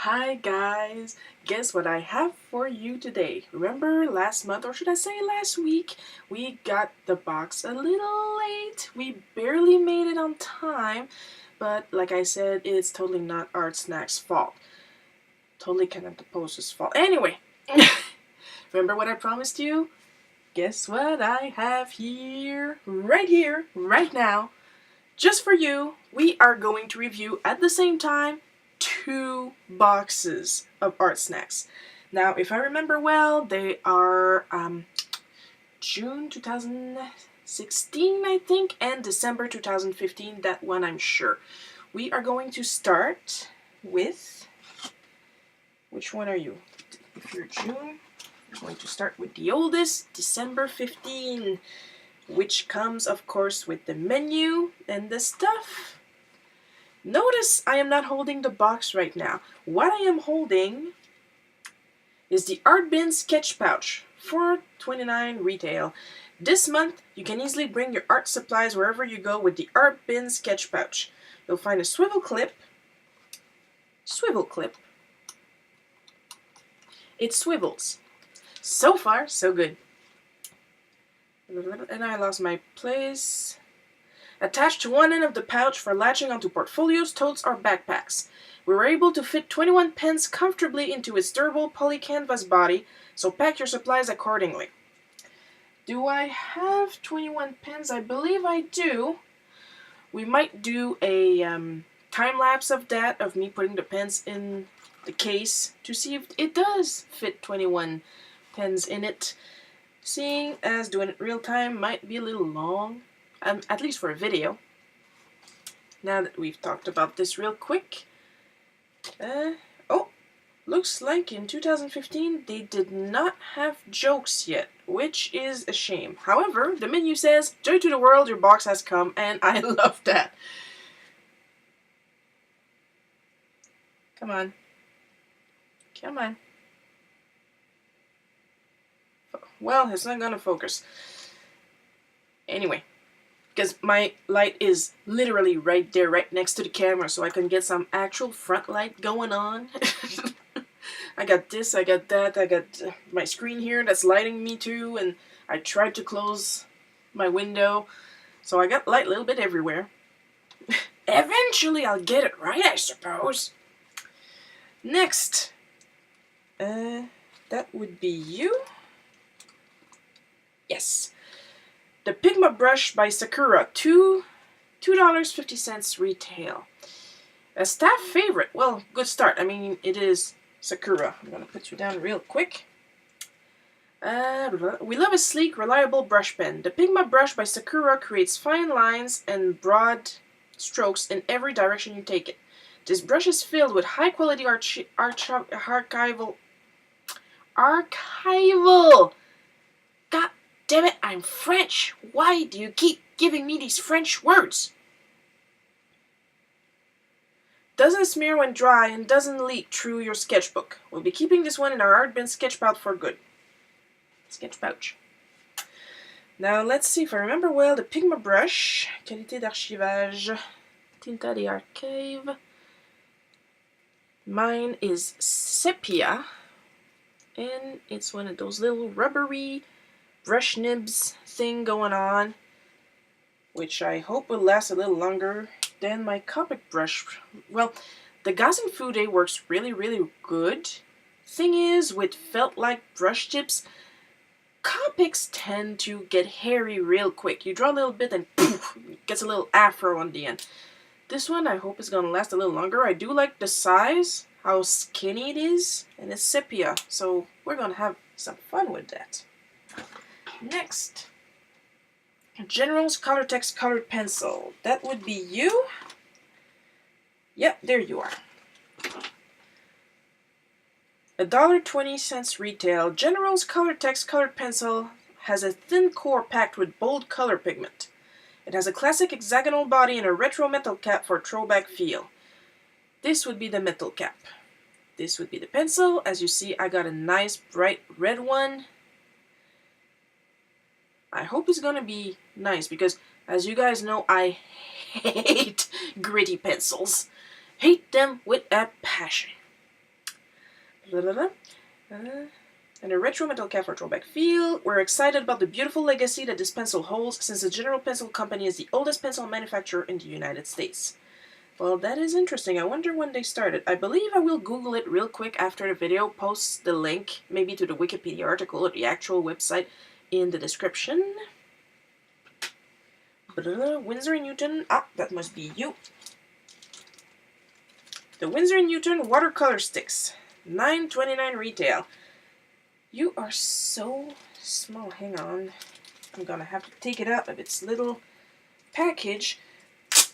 Hi guys, guess what I have for you today? Remember last month, or should I say last week, we got the box a little late. We barely made it on time, but like I said, it's totally not Artsnacks' fault. Totally kind of the poster's fault. Anyway, remember what I promised you? Guess what I have here, right now, just for you. We are going to review at the same time 2 boxes of Artsnacks. Now, if I remember well, they are June 2016, I think, and December 2015, that one I'm sure. We are going to start with, which one are you? If you're June, we're going to start with the oldest, December 15, which comes, of course, with the menu and the stuff. Notice I am not holding the box right now. What I am holding is the Art Bin Sketch Pouch, $4.29 retail. This month, you can easily bring your art supplies wherever you go with the Art Bin Sketch Pouch. You'll find a swivel clip. It swivels. So far, so good. And I lost my place. Attached to one end of the pouch for latching onto portfolios, totes, or backpacks. We were able to fit 21 pens comfortably into its durable polycanvas body, so pack your supplies accordingly. Do I have 21 pens? I believe I do. We might do a time-lapse of that, of me putting the pens in the case to see if it does fit 21 pens in it. Seeing as doing it real time might be a little long. At least for a video. Now that we've talked about this real quick. Looks like in 2015 they did not have jokes yet, which is a shame. However, the menu says, "Joy to the world, your box has come," and I love that. Come on. Come on. Well, it's not gonna focus. Anyway. Because my light is literally right there, right next to the camera, so I can get some actual front light going on. I got this, I got that, I got my screen here that's lighting me too, and I tried to close my window, so I got light a little bit everywhere. Eventually I'll get it right, I suppose. Next, that would be you. Yes. The Pigma Brush by Sakura, $2.50 retail. A staff favorite. Well, good start. I mean, it is Sakura. I'm going to put you down real quick. We love a sleek, reliable brush pen. The Pigma Brush by Sakura creates fine lines and broad strokes in every direction you take it. This brush is filled with high-quality archival... God damn it, I'm French. Why do you keep giving me these French words? Doesn't smear when dry and doesn't leak through your sketchbook. We'll be keeping this one in our Art Bin sketch pouch for good. Sketch pouch. Now let's see if I remember well. The Pigma Brush, qualité d'archivage, tinta de archive. Mine is sepia, and it's one of those little rubbery brush nibs thing going on, which I hope will last a little longer than my Copic brush. Well, the Gaussian Fude works really, really good. Thing is, with felt-like brush tips, Copics tend to get hairy real quick. You draw a little bit and poof, it gets a little afro on the end. This one I hope is going to last a little longer. I do like the size, how skinny it is, and it's sepia, so we're going to have some fun with that. Next, General's Colortex Colored Pencil. That would be you. Yep, there you are. $1.20 retail. General's Colortex Colored Pencil has a thin core packed with bold color pigment. It has a classic hexagonal body and a retro metal cap for a throwback feel. This would be the metal cap. This would be the pencil. As you see, I got a nice bright red one. I hope it's gonna be nice because, as you guys know, I hate gritty pencils. Hate them with a passion. And a retro metal cap for throwback feel. We're excited about the beautiful legacy that this pencil holds, since the General Pencil Company is the oldest pencil manufacturer in the United States. Well, that is interesting. I wonder when they started. I believe I will Google it real quick after the video, post the link, maybe to the Wikipedia article or the actual website in the description. Winsor & Newton. Ah, that must be you. The Winsor & Newton watercolor sticks. $9.29 retail. You are so small. Hang on. I'm gonna have to take it out of its little package.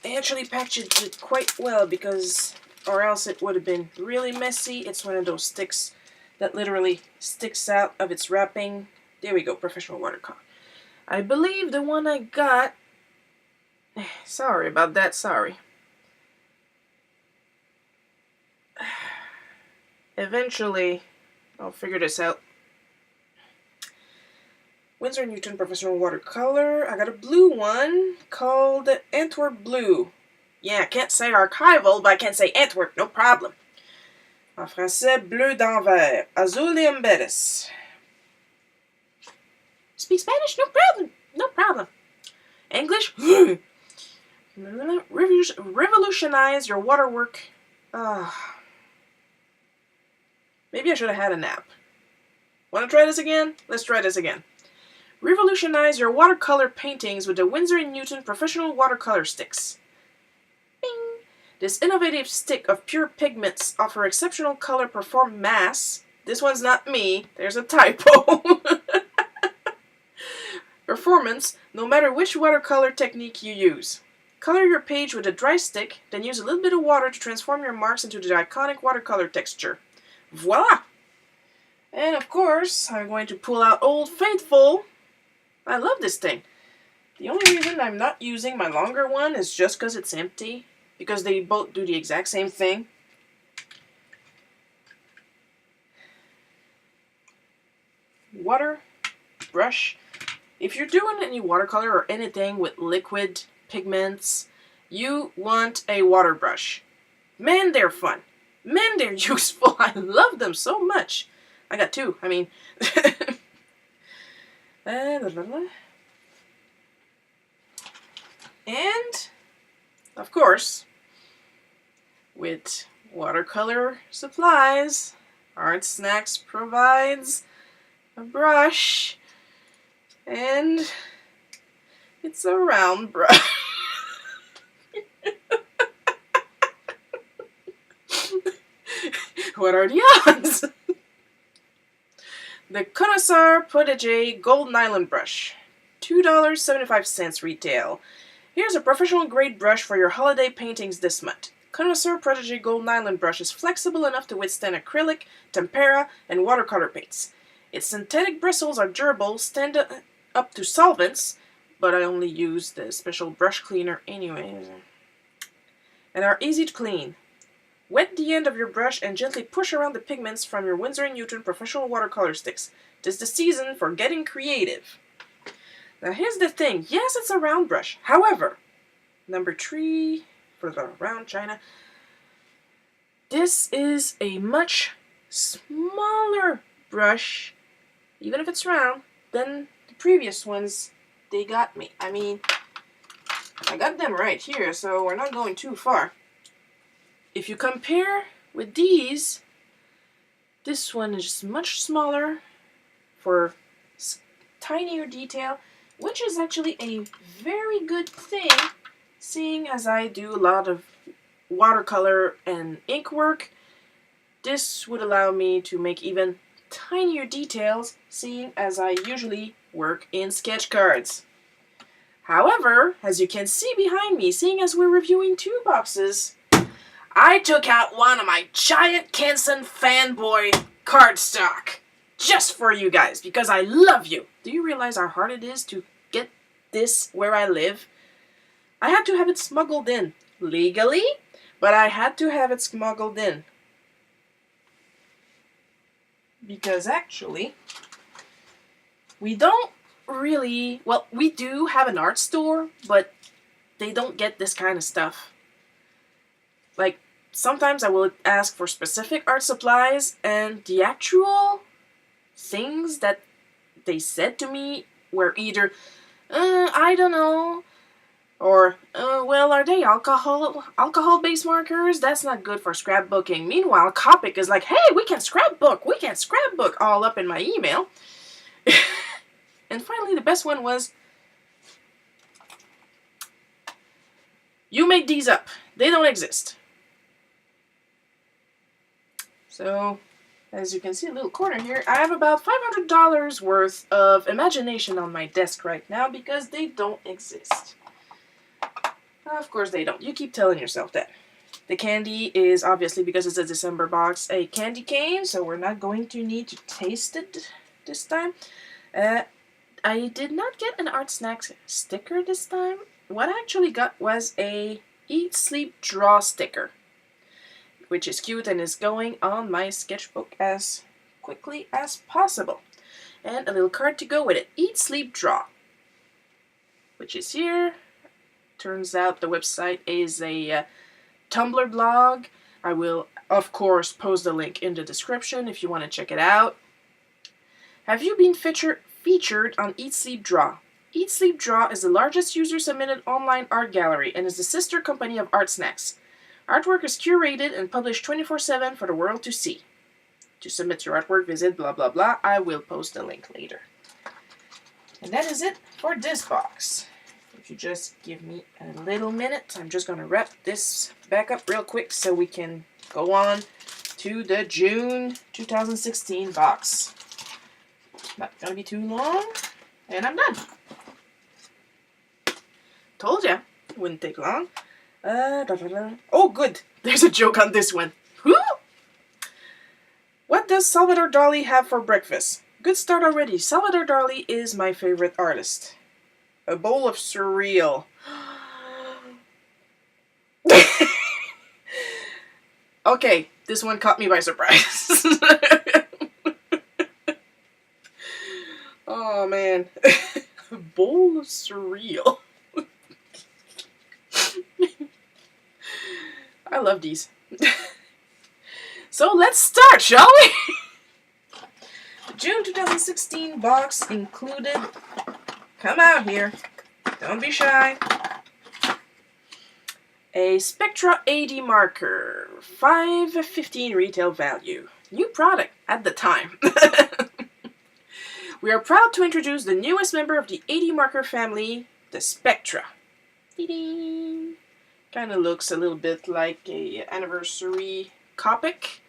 They actually packaged it quite well because, or else it would have been really messy. It's one of those sticks that literally sticks out of its wrapping. There we go, professional watercolor. I believe the one I got, sorry about that, sorry. Eventually, I'll figure this out. Winsor & Newton Professional Watercolor. I got a blue one called Antwerp Blue. Yeah, I can't say archival, but I can say Antwerp, no problem. En français, bleu d'Anvers. Azul de Amberes. Speak Spanish? No problem. No problem. English? Revolutionize your waterwork. Maybe I should have had a nap. Want to try this again? Let's try this again. Revolutionize your watercolor paintings with the Winsor & Newton Professional Watercolor Sticks. Bing! This innovative stick of pure pigments offer exceptional color mass. This one's not me. There's a typo. Performance, no matter which watercolor technique you use. Color your page with a dry stick, then use a little bit of water to transform your marks into the iconic watercolor texture. Voila! And of course, I'm going to pull out Old Faithful. I love this thing. The only reason I'm not using my longer one is just because it's empty. Because they both do the exact same thing. Water, brush. If you're doing any watercolor or anything with liquid pigments, you want a water brush. Man, they're fun. Man, they're useful. I love them so much. I got two. I mean... And, of course, with watercolor supplies, Artsnacks provides a brush, and it's a round brush. What are the odds? The Connoisseur Protégé Gold Nylon Brush. $2.75 retail. Here's a professional grade brush for your holiday paintings this month. Connoisseur Protégé Gold Nylon Brush is flexible enough to withstand acrylic, tempera, and watercolor paints. Its synthetic bristles are durable, stand up to solvents, but I only use the special brush cleaner anyway, and are easy to clean. Wet the end of your brush and gently push around the pigments from your Winsor & Newton Professional Watercolor Sticks. 'Tis the season for getting creative. Now here's the thing. Yes, it's a round brush. However, number 3 for the round china. This is a much smaller brush, even if it's round, than the previous ones they got me. I mean, I got them right here, so we're not going too far. If you compare with these, this one is much smaller for tinier detail, which is actually a very good thing, seeing as I do a lot of watercolor and ink work. This would allow me to make even tinier details, seeing as I usually work in sketch cards. However, as you can see behind me, seeing as we're reviewing 2 boxes, I took out one of my giant Canson fanboy cardstock just for you guys, because I love you. Do you realize how hard it is to get this where I live? I had to have it smuggled in legally, but I had to have it smuggled in. Because actually, we don't really, well, we do have an art store, but they don't get this kind of stuff. Like, sometimes I will ask for specific art supplies, and the actual things that they said to me were either, I don't know, or, well, are they alcohol-based markers? That's not good for scrapbooking. Meanwhile, Copic is like, hey, we can scrapbook, all up in my email. And finally, the best one was, you made these up. They don't exist. So, as you can see in the little corner here, I have about $500 worth of imagination on my desk right now because they don't exist. Of course they don't. You keep telling yourself that. The candy is, obviously, because it's a December box, a candy cane, so we're not going to need to taste it this time. I did not get an Artsnacks sticker this time. What I actually got was a Eat, Sleep, Draw sticker, which is cute and is going on my sketchbook as quickly as possible. And a little card to go with it. Eat, Sleep, Draw, which is here. Turns out the website is a Tumblr blog. I will, of course, post the link in the description if you want to check it out. Have you been featured on Eat, Sleep, Draw? Eat, Sleep, Draw is the largest user-submitted online art gallery and is the sister company of Artsnacks. Artwork is curated and published 24/7 for the world to see. To submit your artwork, visit blah blah blah. I will post the link later. And that is it for this box. If you just give me a little minute, I'm just going to wrap this back up real quick so we can go on to the June 2016 box. Not going to be too long, and I'm done. Told ya, it wouldn't take long. Oh, good. There's a joke on this one. Whoo! What does Salvador Dali have for breakfast? Good start already. Salvador Dali is my favorite artist. A bowl of cereal. Okay, this one caught me by surprise. Oh, man. A bowl of cereal. I love these. So let's start, shall we? The June 2016 box included, come out here, don't be shy, a Spectra 80 marker, $5.15 retail value. New product at the time. We are proud to introduce the newest member of the 80 marker family, the Spectra. Ding! Kind of looks a little bit like a anniversary Copic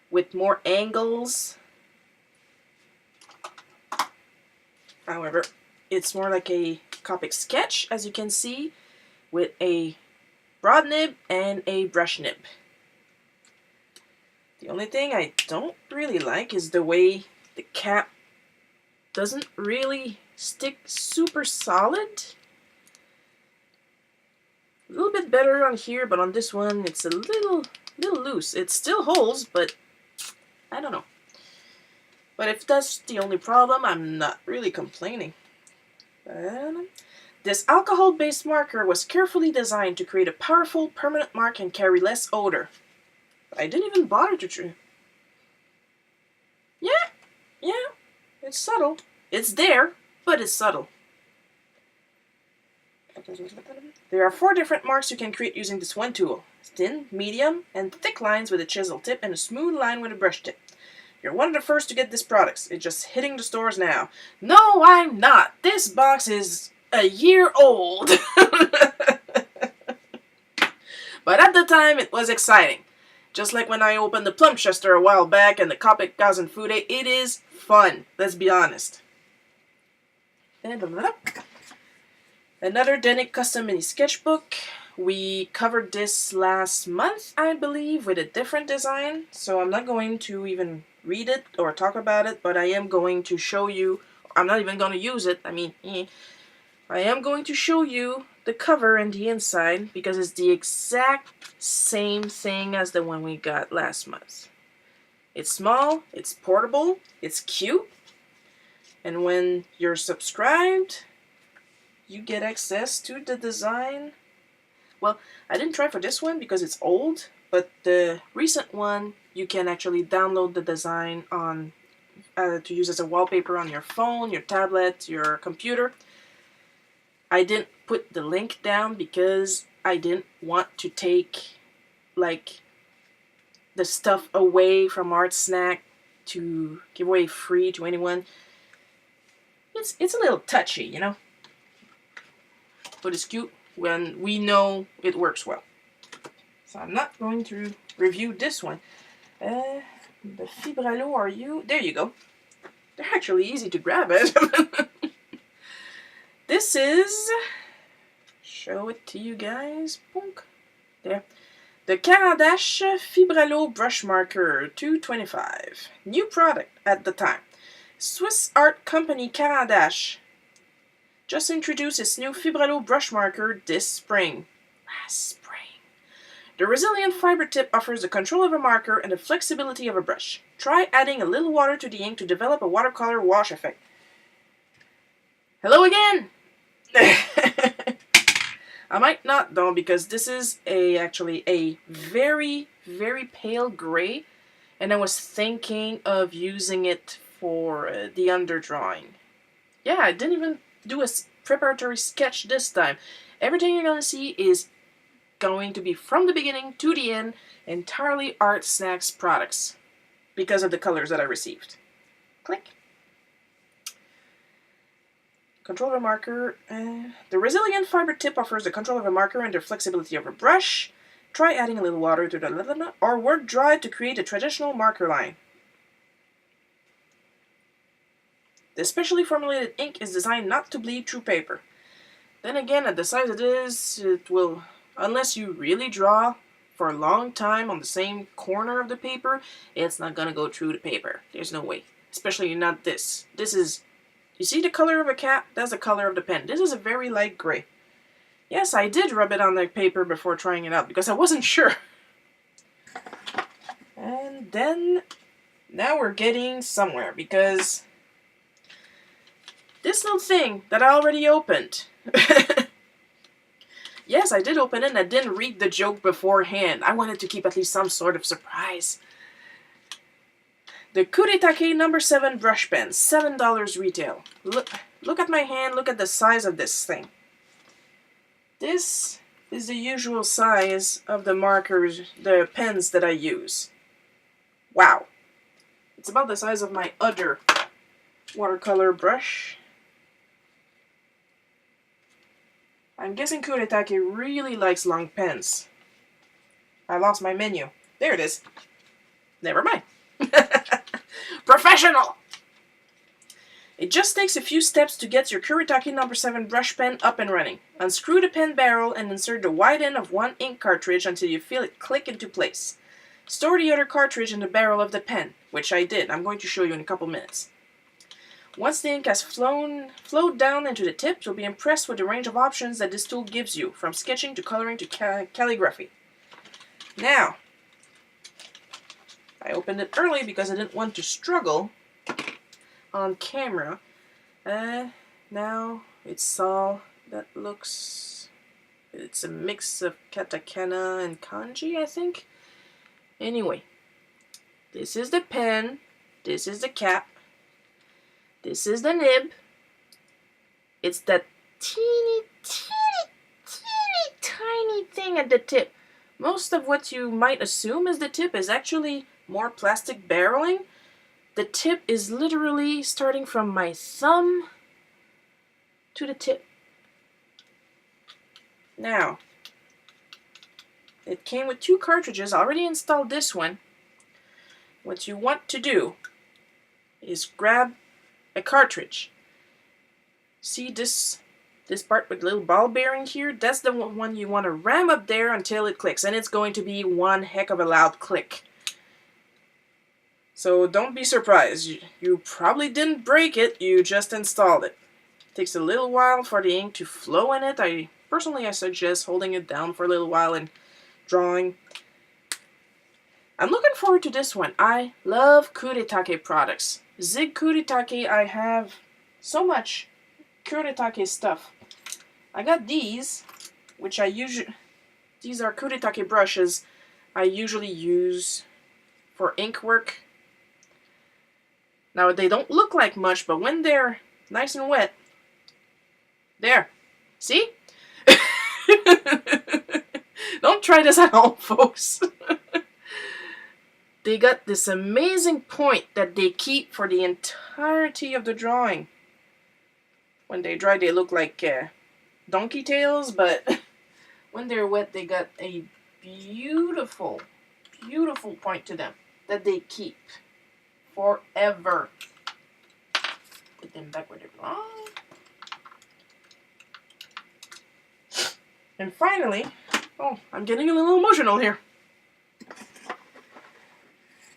with more angles. However, it's more like a Copic sketch, as you can see, with a broad nib and a brush nib. The only thing I don't really like is the way the cap doesn't really stick super solid. A little bit better on here, but on this one it's a little loose. It still holds, but I don't know. But if that's the only problem, I'm not really complaining. This alcohol-based marker was carefully designed to create a powerful, permanent mark and carry less odor. I didn't even bother to try. Yeah, it's subtle. It's there, but it's subtle. There are 4 different marks you can create using this one tool. Thin, medium, and thick lines with a chisel tip and a smooth line with a brush tip. You're one of the first to get this product. It's just hitting the stores now. No, I'm not. This box is a year old. But at the time, it was exciting. Just like when I opened the Plumchester a while back and the Copic Gozen Fude, it is fun. Let's be honest. Another Denick Custom Mini Sketchbook. We covered this last month, I believe, with a different design. So I'm not going to even read it or talk about it, but I am going to show you. I'm not even going to use it. I mean, I am going to show you the cover and the inside because it's the exact same thing as the one we got last month. It's small, it's portable, it's cute, and when you're subscribed, you get access to the design. Well, I didn't try for this one because it's old, but the recent one, you can actually download the design on to use as a wallpaper on your phone, your tablet, your computer. I didn't put the link down because I didn't want to take like the stuff away from Artsnack to give away free to anyone. It's a little touchy, you know, but it's cute when we know it works well. So I'm not going to review this one. The Fibralo, are you? There you go. They're actually easy to grab it. This is, show it to you guys. Boink. There. The Caran d'Ache Fibralo Brush Marker 225. New product at the time. Swiss art company Caran d'Ache just introduced its new Fibralo brush marker this spring. Last spring. The resilient fiber tip offers the control of a marker and the flexibility of a brush. Try adding a little water to the ink to develop a watercolor wash effect. Hello again! I might not though, because this is actually a very, very pale gray, and I was thinking of using it for the underdrawing. Yeah, I didn't even do a preparatory sketch this time. Everything you're gonna see is going to be from the beginning to the end, entirely Artsnacks products, because of the colors that I received. Click. Control of a marker. The resilient fiber tip offers the control of a marker and the flexibility of a brush. Try adding a little water to the or work dry to create a traditional marker line. The specially formulated ink is designed not to bleed through paper. Then again, at the size it is, it will, unless you really draw for a long time on the same corner of the paper, it's not gonna go through the paper. There's no way. Especially not this. This is, you see the color of a cap? That's the color of the pen. This is a very light gray. Yes, I did rub it on the paper before trying it out because I wasn't sure. And then, now we're getting somewhere because this little thing that I already opened. Yes, I did open it and I didn't read the joke beforehand. I wanted to keep at least some sort of surprise. The Kuretake No. 7 brush pen, $7 retail. Look at my hand, look at the size of this thing. This is the usual size of the markers, the pens that I use. Wow. It's about the size of my other watercolor brush. I'm guessing Kuretake really likes long pens. I lost my menu. There it is. Never mind. Professional! It just takes a few steps to get your Kuretake No. 7 brush pen up and running. Unscrew the pen barrel and insert the wide end of one ink cartridge until you feel it click into place. Store the other cartridge in the barrel of the pen, which I did. I'm going to show you in a couple minutes. Once the ink has flowed down into the tip, you'll be impressed with the range of options that this tool gives you, from sketching to coloring to calligraphy. Now, I opened it early because I didn't want to struggle on camera. Now it's all that looks, it's a mix of katakana and kanji, I think. Anyway, this is the pen, this is the cap, this is the nib. It's that teeny tiny thing at the tip. Most of what you might assume is the tip is actually more plastic barreling. The tip is literally starting from my thumb to the tip. Now, it came with 2 cartridges. I already installed this one. What you want to do is grab a cartridge. See this part with little ball bearing here? That's the one you want to ram up there until it clicks, and it's going to be one heck of a loud click. So don't be surprised. You probably didn't break it, you just installed it. It takes a little while for the ink to flow in it. I suggest holding it down for a little while and drawing. I'm looking forward to this one. I love Kuretake products. Zig Kuretake, I have so much Kuretake stuff. I got these, which I usually, these are Kuretake brushes I usually use for ink work. Now, they don't look like much, but when they're nice and wet, there, see? Don't try this at home, folks. They got this amazing point that they keep for the entirety of the drawing. When they dry, they look like donkey tails, but when they're wet, they got a beautiful, beautiful point to them that they keep forever. Put them back where they belong. And finally, oh, I'm getting a little emotional here.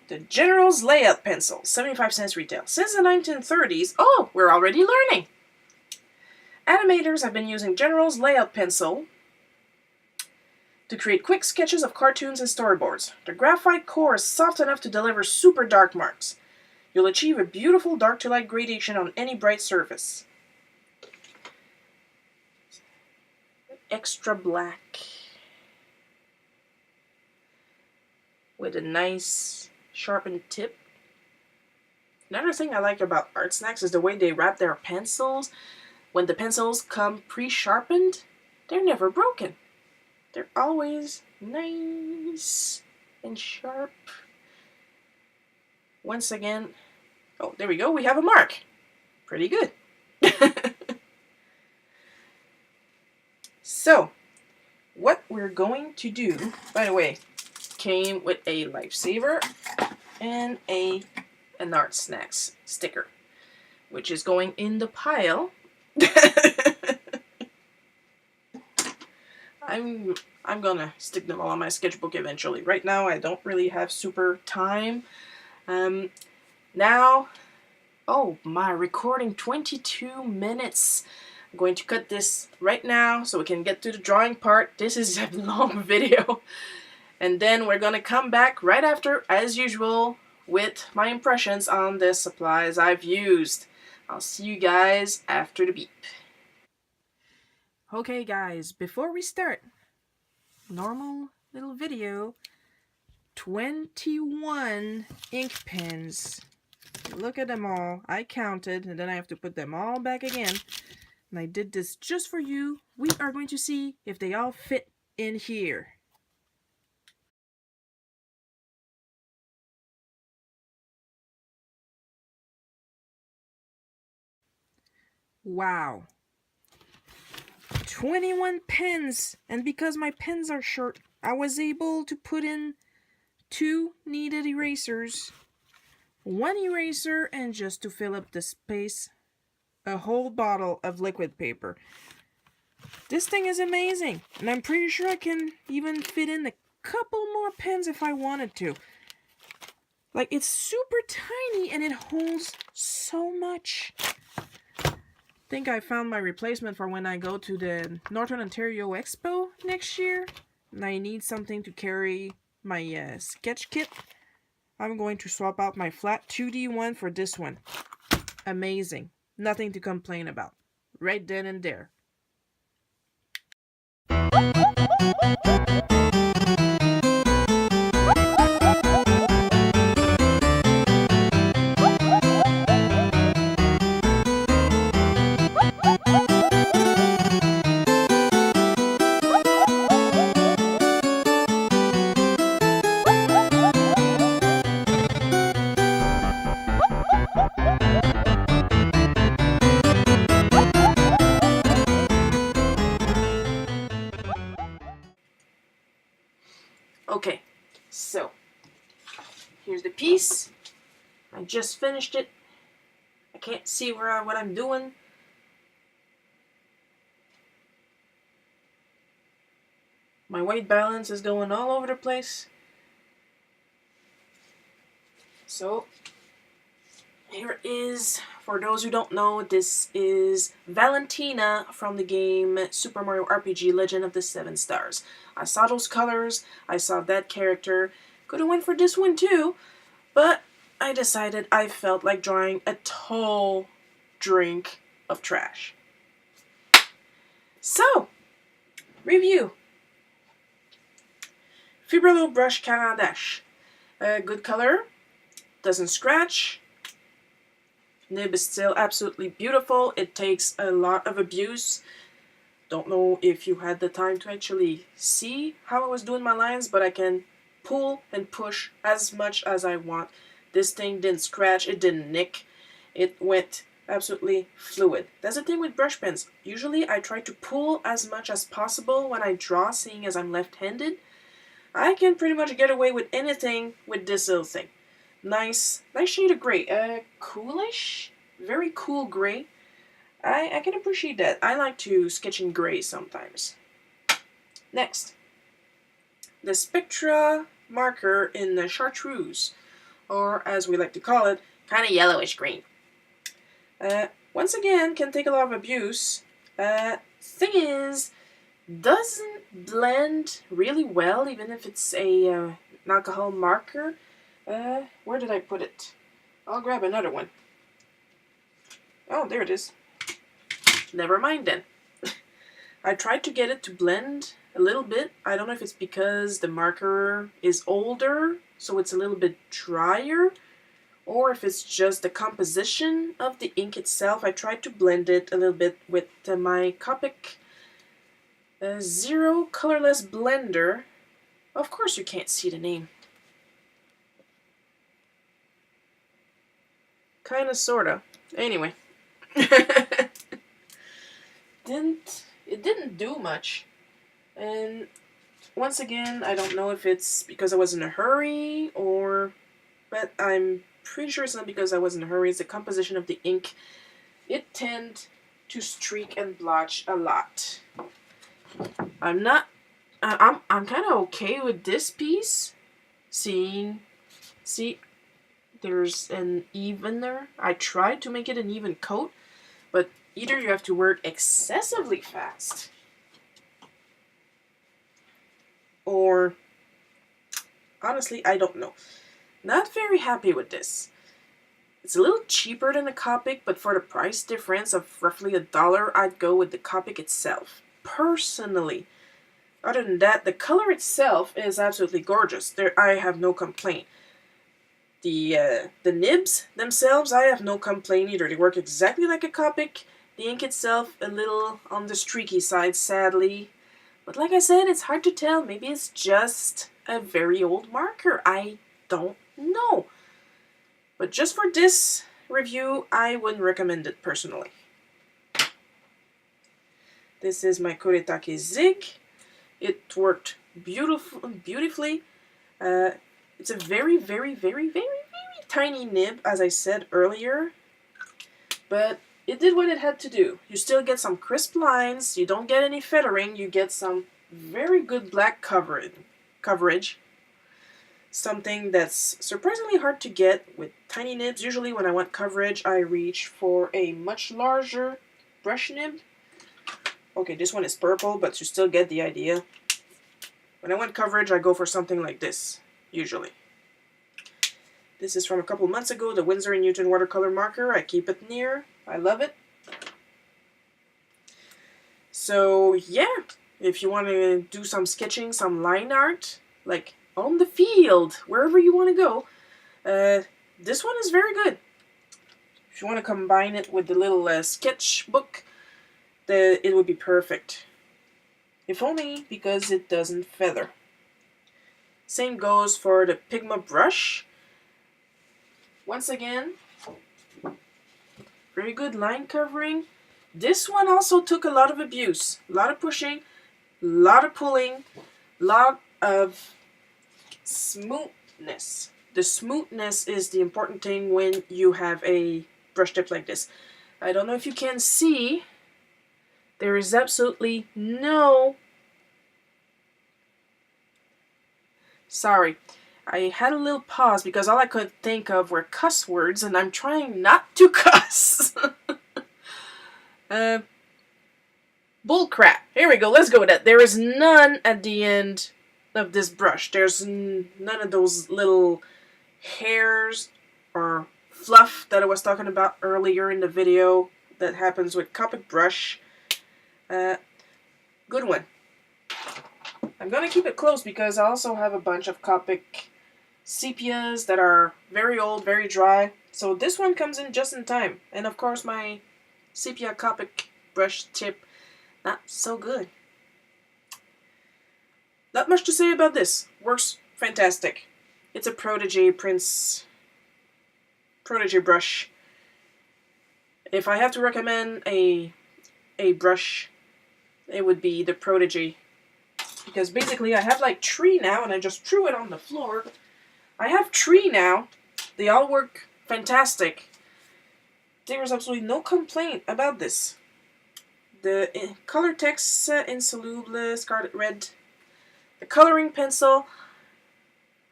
The General's Layout Pencil, 75 cents retail. Since the 1930s, oh, we're already learning. Animators have been using General's Layout Pencil to create quick sketches of cartoons and storyboards. The graphite core is soft enough to deliver super dark marks. You'll achieve a beautiful dark to light gradation on any bright surface. Extra black with a nice sharpened tip. Another thing I like about Artsnacks is the way they wrap their pencils. When the pencils come pre-sharpened, they're never broken. They're always nice and sharp. Once again, oh, there we go, we have a mark. Pretty good. So, what we're going to do, by the way, came with a lifesaver and an Artsnacks sticker, which is going in the pile. I'm gonna stick them all on my sketchbook eventually. Right now, I don't really have super time. Now, oh, my recording 22 minutes. I'm going to cut this right now so we can get to the drawing part. This is a long video. And then we're gonna come back right after, as usual, with my impressions on the supplies I've used. I'll see you guys after the beep. Okay guys, before we start, normal little video, 21 ink pens. Look at them all. I counted and then I have to put them all back again. And I did this just for you. We are going to see if they all fit in here. Wow. 21 pens, and because my pens are short, I was able to put in 2 kneaded erasers, 1 eraser, and just to fill up the space, a whole bottle of liquid paper. This thing is amazing, and I'm pretty sure I can even fit in a couple more pens if I wanted to. Like, it's super tiny and it holds so much. I think I found my replacement for when I go to the Northern Ontario Expo next year and I need something to carry my sketch kit. I'm going to swap out my flat 2D one for this one. Amazing. Nothing to complain about. Right then and there. Okay, so here's the piece. I just finished it. I can't see what I'm doing. My white balance is going all over the place. So here it is. For those who don't know, this is Valentina from the game Super Mario RPG Legend of the Seven Stars. I saw those colors, I saw that character, could have went for this one too, but I decided I felt like drawing a tall drink of trash. So, review. Fibrilo Brush Canadash. Good color, doesn't scratch. Nib is still absolutely beautiful. It takes a lot of abuse. Don't know if you had the time to actually see how I was doing my lines, but I can pull and push as much as I want. This thing didn't scratch, it didn't nick. It went absolutely fluid. That's the thing with brush pens. Usually I try to pull as much as possible when I draw, seeing as I'm left-handed. I can pretty much get away with anything with this little thing. Nice shade of gray. Coolish, very cool gray. I can appreciate that. I like to sketch in gray sometimes. Next, the Spectra marker in the chartreuse, or as we like to call it, kind of yellowish green. Once again, can take a lot of abuse. Thing is, doesn't blend really well, even if it's an alcohol marker. Where did I put it? I'll grab another one. Oh, there it is. Never mind then. I tried to get it to blend a little bit. I don't know if it's because the marker is older, so it's a little bit drier, or if it's just the composition of the ink itself. I tried to blend it a little bit with my Copic Zero Colorless Blender. Of course you can't see the name. Kinda, sorta. Anyway. It didn't do much. And once again, I don't know if it's because I was in a hurry, but I'm pretty sure it's not because I was in a hurry. It's the composition of the ink. It tends to streak and blotch a lot. I'm kind of okay with this piece. See, there's an evener. I tried to make it an even coat, but either you have to work excessively fast, or honestly, I don't know. Not very happy with this. It's a little cheaper than the Copic, but for the price difference of roughly $1, I'd go with the Copic itself, personally. Other than that, the color itself is absolutely gorgeous. I have no complaint. The nibs themselves, I have no complaint either. They work exactly like a Copic. The ink itself, a little on the streaky side, sadly. But like I said, it's hard to tell. Maybe it's just a very old marker. I don't know. But just for this review, I wouldn't recommend it personally. This is my Kuretake Zig. It worked beautifully. It's a very, very, very, very, very tiny nib, as I said earlier. But it did what it had to do. You still get some crisp lines, you don't get any feathering, you get some very good black coverage. Something that's surprisingly hard to get with tiny nibs. Usually when I want coverage, I reach for a much larger brush nib. Okay, this one is purple, but you still get the idea. When I want coverage, I go for something like this, usually. This is from a couple months ago, the Winsor & Newton watercolor marker. I keep it near. I love it. So yeah, if you want to do some sketching, some line art, like on the field, wherever you want to go, this one is very good. If you want to combine it with the little sketchbook, it would be perfect. If only because it doesn't feather. Same goes for the Pigma brush. Once again, very good line covering. This one also took a lot of abuse. A lot of pushing, a lot of pulling, a lot of smoothness. The smoothness is the important thing when you have a brush tip like this. I don't know if you can see, there is absolutely no... Sorry. I had a little pause because all I could think of were cuss words, and I'm trying not to cuss. Bull crap. Here we go. Let's go with that. There is none at the end of this brush. There's none of those little hairs or fluff that I was talking about earlier in the video that happens with Copic brush. Good one. I'm gonna keep it close because I also have a bunch of Copic sepias that are very old, very dry. So this one comes in just in time. And of course my sepia Copic brush tip, not so good. Not much to say about this. Works fantastic. It's a Protégé Protégé brush. If I have to recommend a brush, it would be the Protégé. Because basically I have like 3 now and I just threw it on the floor. I have 3 now. They all work fantastic. There is absolutely no complaint about this. The Colortex Insoluble Scarlet Red. The coloring pencil.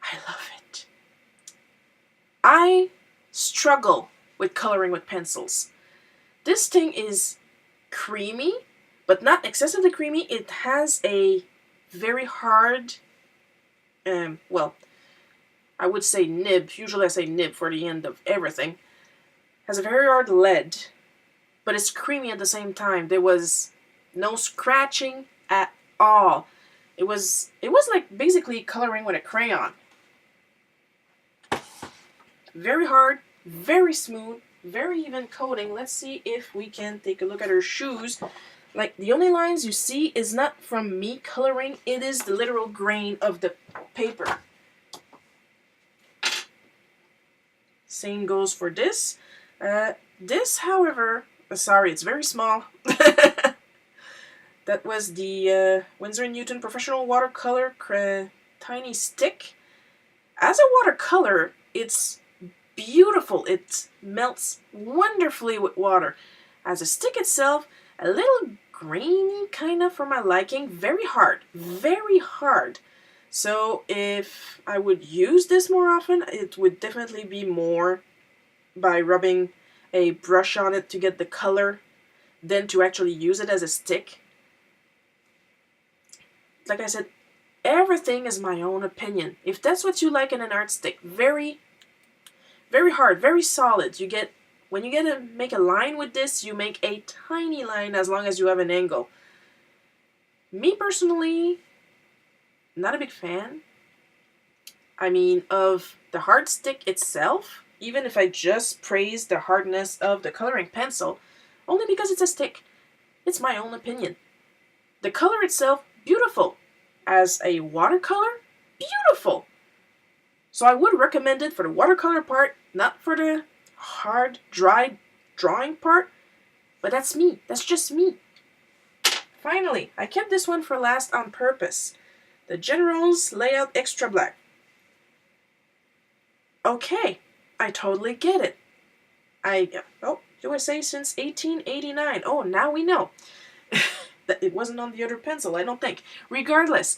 I love it. I struggle with coloring with pencils. This thing is creamy, but not excessively creamy. It has a very hard, well, I would say nib. Usually I say nib for the end of everything. Has a very hard lead, but it's creamy at the same time. There was no scratching at all. It was like basically coloring with a crayon. Very hard, very smooth, very even coating. Let's see if we can take a look at her shoes. Like, the only lines you see is not from me coloring, it is the literal grain of the paper. Same goes for this. This, however, sorry, it's very small. That was the Winsor & Newton Professional Watercolor Tiny Stick. As a watercolor, it's beautiful. It melts wonderfully with water. As a stick itself, a little grainy kind of for my liking. Very hard. Very hard. So if I would use this more often, it would definitely be more by rubbing a brush on it to get the color than to actually use it as a stick. Like I said, everything is my own opinion. If that's what you like in an art stick, very, very hard, very solid. When you get to make a line with this, you make a tiny line as long as you have an angle. Me personally, not a big fan. I mean, of the hard stick itself, even if I just praise the hardness of the coloring pencil, only because it's a stick. It's my own opinion. The color itself, beautiful. As a watercolor, beautiful. So I would recommend it for the watercolor part, not for the hard, dry drawing part. But that's me. That's just me. Finally, I kept this one for last on purpose. The General's Layout Extra Black. Okay, I totally get it. USA since 1889. Oh, now we know. That it wasn't on the other pencil, I don't think. Regardless,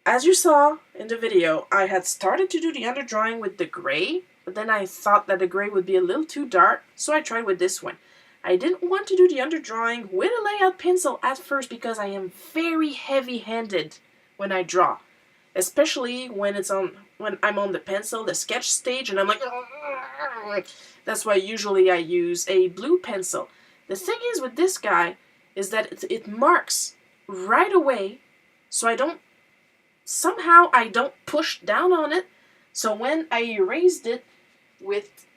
as you saw in the video, I had started to do the underdrawing with the gray, but then I thought that the gray would be a little too dark, so I tried with this one. I didn't want to do the underdrawing with a layout pencil at first because I am very heavy-handed when I draw, especially when I'm on the pencil, the sketch stage, and I'm like, that's why usually I use a blue pencil. The thing is with this guy is that it marks right away, so I don't push down on it. So when I erased it with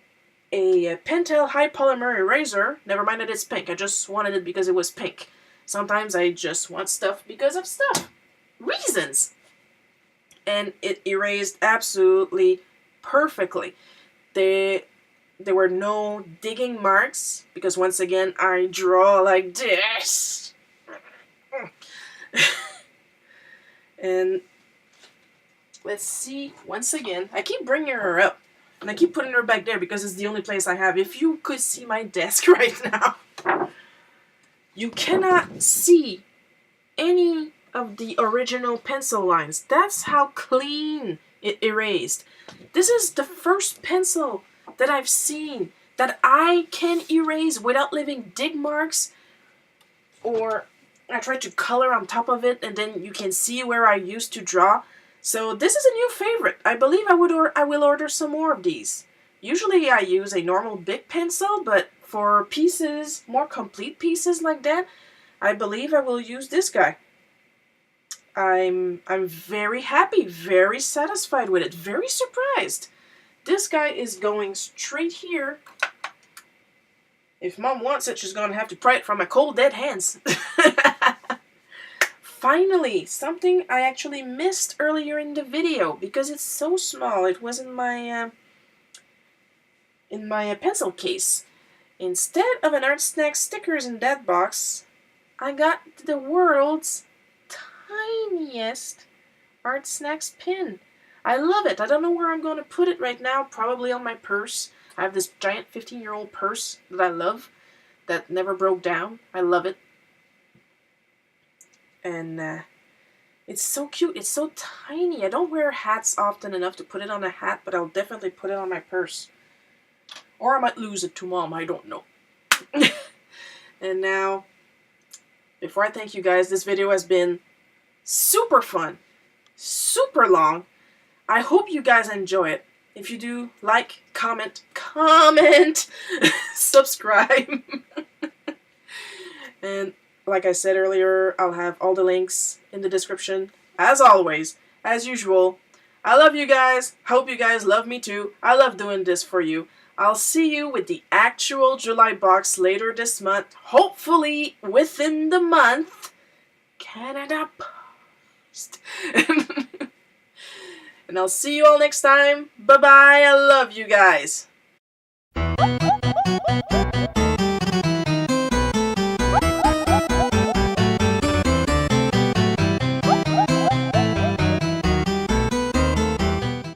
a Pentel high polymer eraser, never mind that it's pink, I just wanted it because it was pink. Sometimes I just want stuff because of stuff. Reasons! And it erased absolutely perfectly. There were no digging marks, because once again, I draw like this. And let's see, once again, I keep bringing her up, and I keep putting her back there because it's the only place I have. If you could see my desk right now, you cannot see any of the original pencil lines. That's how clean it erased. This is the first pencil that I've seen that I can erase without leaving dig marks, or I try to color on top of it and then you can see where I used to draw. So this is a new favorite. I believe I will order some more of these. Usually I use a normal big pencil, but for pieces, more complete pieces like that, I believe I will use this guy. I'm very happy, very satisfied with it, very surprised. This guy is going straight here. If Mom wants it, she's going to have to pry it from my cold, dead hands. Finally, something I actually missed earlier in the video because it's so small. It was in my pencil case. Instead of an Artsnacks stickers in that box, I got the world's tiniest Artsnacks pin. I love it. I don't know where I'm going to put it right now. Probably on my purse. I have this giant 15-year-old purse that I love, that never broke down. I love it. And it's so cute. It's so tiny. I don't wear hats often enough to put it on a hat, but I'll definitely put it on my purse. Or I might lose it to Mom. I don't know. And now, before I thank you guys, this video has been super fun, super long. I hope you guys enjoy it. If you do, like, comment, subscribe. And like I said earlier, I'll have all the links in the description. As always, as usual, I love you guys. Hope you guys love me too. I love doing this for you. I'll see you with the actual July box later this month. Hopefully within the month. Canada Post. And I'll see you all next time. Bye-bye. I love you guys.